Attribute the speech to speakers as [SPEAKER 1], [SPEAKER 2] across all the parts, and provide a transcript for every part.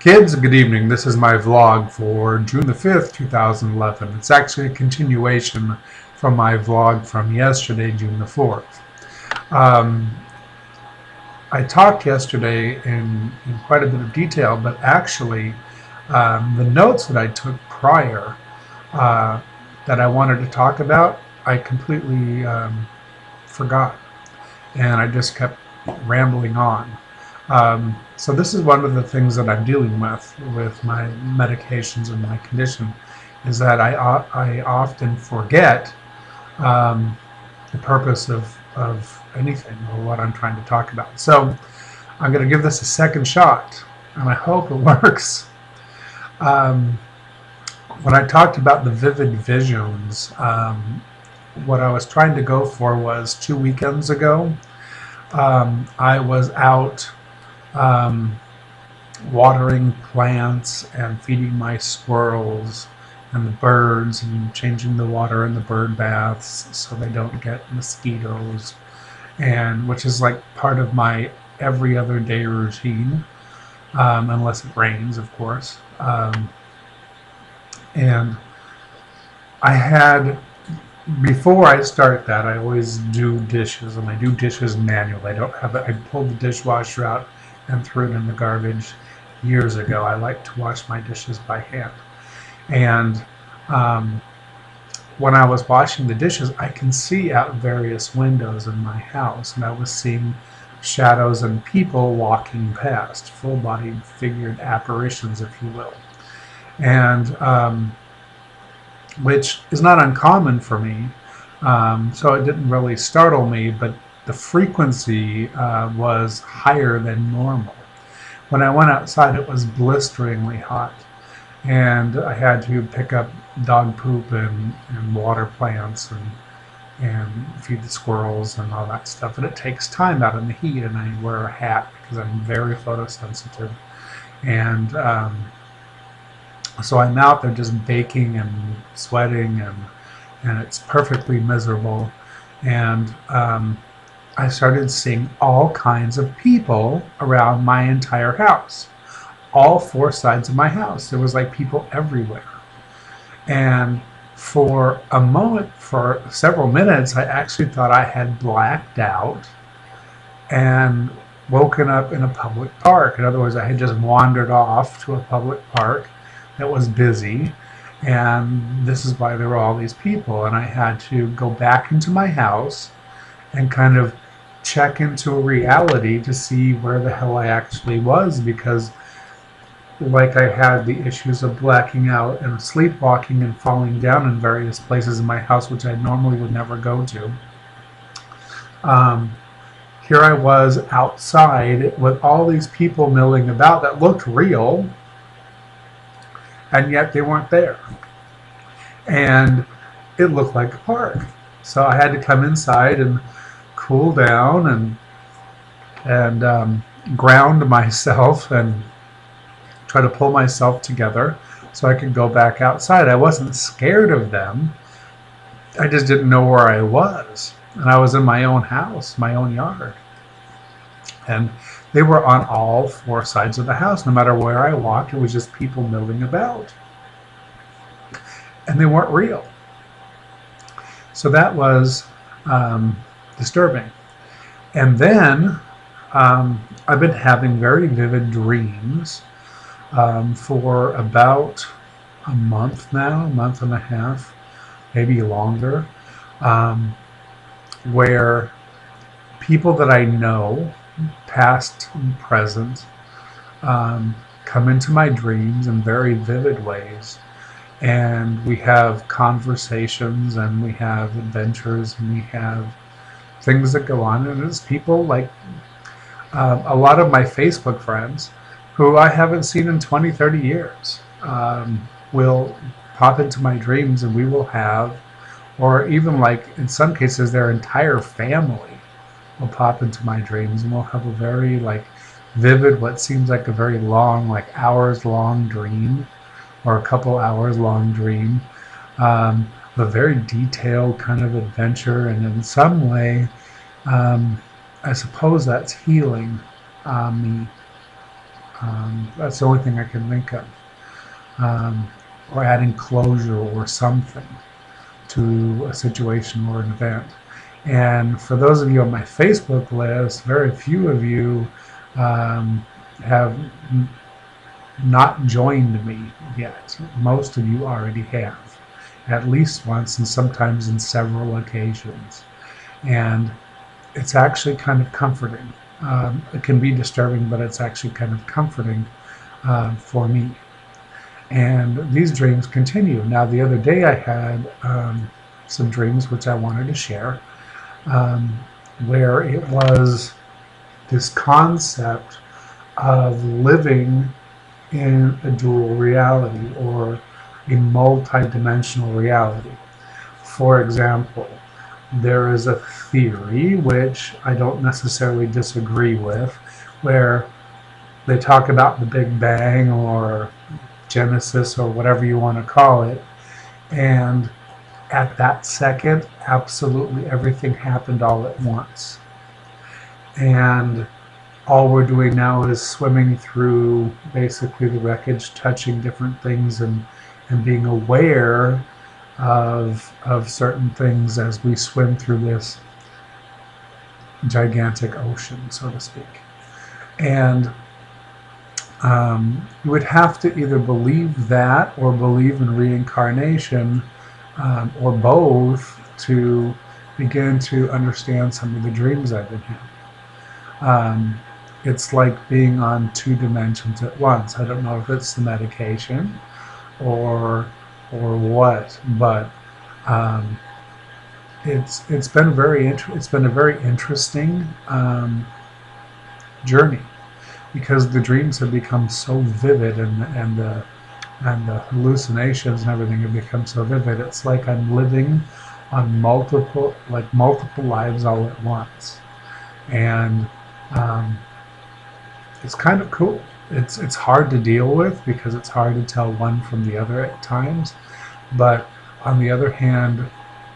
[SPEAKER 1] Kids, good evening. This is my vlog for June the 5th, 2011. It's actually a continuation from my vlog from yesterday, June the 4th. Um, I talked yesterday in quite a bit of detail, but actually the notes that I took prior uh, that I wanted to talk about, I completely forgot. And I just kept rambling on. So this is one of the things that I'm dealing with my medications and my condition, is that I often forget um, the purpose of anything or what I'm trying to talk about. So I'm going to give this a second shot, and I hope it works. Um, when I talked about the vivid visions, what I was trying to go for was 2 weekends ago. I was out um, watering plants and feeding my squirrels and the birds and changing the water in the bird baths so they don't get mosquitoes, and which is like part of my every other day routine, unless it rains, of course. And I had, before I start that, I always do dishes, and I do dishes manually. I pulled the dishwasher out and threw it in the garbage years ago. I like to wash my dishes by hand. And when I was washing the dishes, I can see out various windows in my house, and I was seeing shadows and people walking past, full-bodied figured apparitions, if you will. And which is not uncommon for me, so it didn't really startle me, but the frequency was higher than normal. When I went outside, it was blisteringly hot, and I had to pick up dog poop and water plants and feed the squirrels and all that stuff, and it takes time out in the heat, and I wear a hat because I'm very photosensitive. And so I'm out there just baking and sweating, and it's perfectly miserable. And I started seeing all kinds of people around my entire house, all four sides of my house. There was like people everywhere. And for a moment, for several minutes, I actually thought I had blacked out and woken up in a public park. In other words, I had just wandered off to a public park that was busy, and this is why there were all these people, and I had to go back into my house and kind of check into reality to see where the hell I actually was, because like I had the issues of blacking out and sleepwalking and falling down in various places in my house, which I normally would never go to. Here I was outside with all these people milling about that looked real, and yet they weren't there. And it looked like a park. So I had to come inside and cool down and ground myself and try to pull myself together so I could go back outside. I wasn't scared of them. I just didn't know where I was. And I was in my own house, my own yard. And they were on all four sides of the house. No matter where I walked, it was just people milling about. And they weren't real. So that was disturbing. And then I've been having very vivid dreams for about a month now, a month and a half, maybe longer, where people that I know, past and present, come into my dreams in very vivid ways, and we have conversations and we have adventures and we have things that go on, and it's people like a lot of my Facebook friends who I haven't seen in 20, 30 years will pop into my dreams, and we will have, or even like in some cases their entire family will pop into my dreams, and we'll have a very like vivid, what seems like a very long, like hours long dream, or a couple hours long dream, a very detailed kind of adventure, and in some way I suppose that's healing me. That's the only thing I can think of. Um, or adding closure or something to a situation or an event. And for those of you on my Facebook list, very few of you have not joined me yet. Most of you already have, at least once and sometimes in several occasions. And it's actually kind of comforting. It can be disturbing, but it's actually kind of comforting for me. And these dreams continue. Now, the other day I had some dreams which I wanted to share, where it was this concept of living in a dual reality or a multi-dimensional reality. For example, there is a theory which I don't necessarily disagree with, where they talk about the Big Bang or Genesis or whatever you want to call it, and at that second, absolutely everything happened all at once. And all we're doing now is swimming through basically the wreckage, touching different things and being aware of certain things as we swim through this gigantic ocean, so to speak. And you would have to either believe that or believe in reincarnation, or both, to begin to understand some of the dreams I've been having. It's like being on two dimensions at once. I don't know if it's the medication or what, but it's been a very interesting journey, because the dreams have become so vivid, and the hallucinations and everything have become so vivid. It's like I'm living on multiple lives all at once, and it's kind of cool. It's hard to deal with because it's hard to tell one from the other at times, but on the other hand,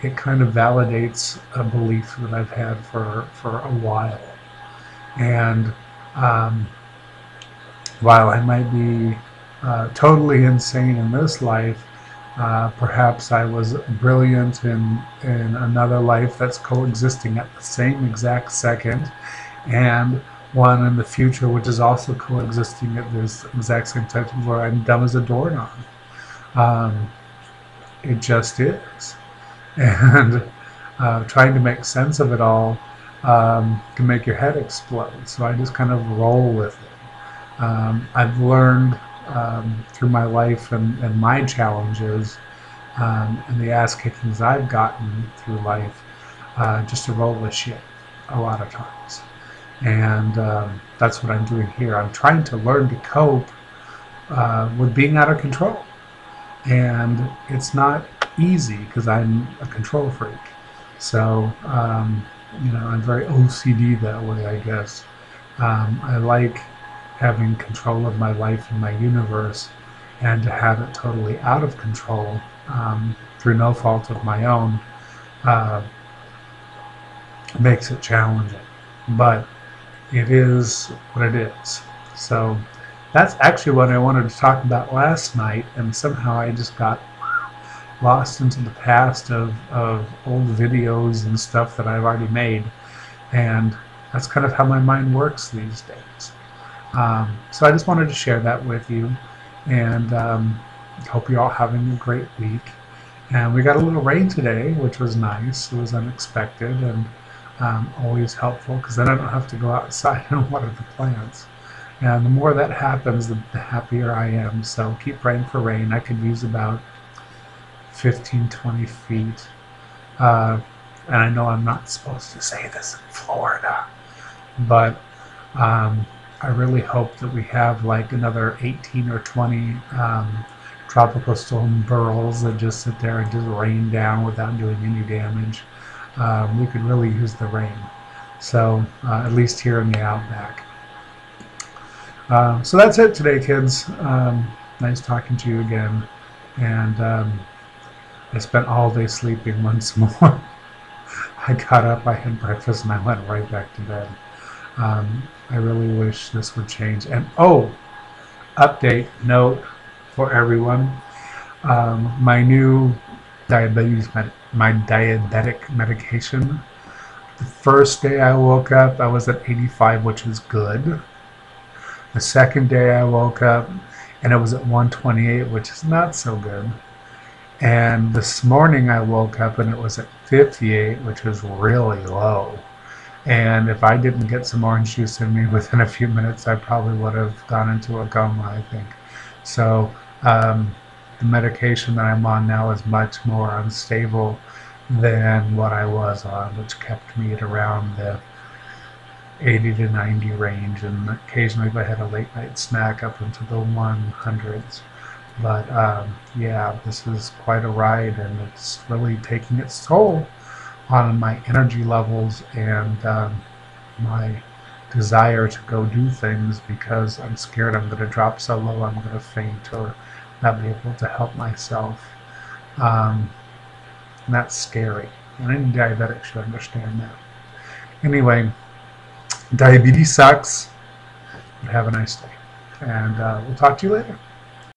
[SPEAKER 1] it kind of validates a belief that I've had for a while. And while I might be totally insane in this life, perhaps I was brilliant in another life that's coexisting at the same exact second, and one in the future which is also coexisting at this exact same time, where I'm dumb as a doorknob. It just is. And trying to make sense of it all can make your head explode. So I just kind of roll with it. I've learned through my life and my challenges and the ass kickings I've gotten through life, just to roll with shit a lot of times. And that's what I'm doing here. I'm trying to learn to cope with being out of control. And it's not easy because I'm a control freak. So, I'm very OCD that way, I guess. I like having control of my life and my universe, and to have it totally out of control through no fault of my own makes it challenging. But it is what it is. So that's actually what I wanted to talk about last night, and somehow I just got lost into the past of old videos and stuff that I've already made, and that's kind of how my mind works these days. So I just wanted to share that with you, and hope you're all having a great week. And we got a little rain today, which was nice. It was unexpected and always helpful, because then I don't have to go outside and water the plants. And the more that happens, the happier I am. So keep praying for rain. I could use about 15-20 feet. And I know I'm not supposed to say this in Florida, but I really hope that we have like another 18 or 20 tropical storm burls that just sit there and just rain down without doing any damage. We could really use the rain. So at least here in the outback. So that's it today, kids. Nice talking to you again. And I spent all day sleeping once more. I got up, I had breakfast, and I went right back to bed. I really wish this would change. And oh, update note for everyone. My new my diabetic medication. The first day I woke up, I was at 85, which is good. The second day I woke up, and it was at 128, which is not so good. And this morning I woke up and it was at 58, which is really low. And if I didn't get some orange juice in me within a few minutes, I probably would have gone into a coma, I think. So the medication that I'm on now is much more unstable than what I was on, which kept me at around the 80 to 90 range, and occasionally if I had a late night snack up into the 100s. But yeah, this is quite a ride, and it's really taking its toll on my energy levels and my desire to go do things, because I'm scared I'm going to drop so low I'm going to faint or not be able to help myself. And that's scary. And any diabetic should understand that. Anyway, diabetes sucks. But have a nice day. And we'll talk to you later.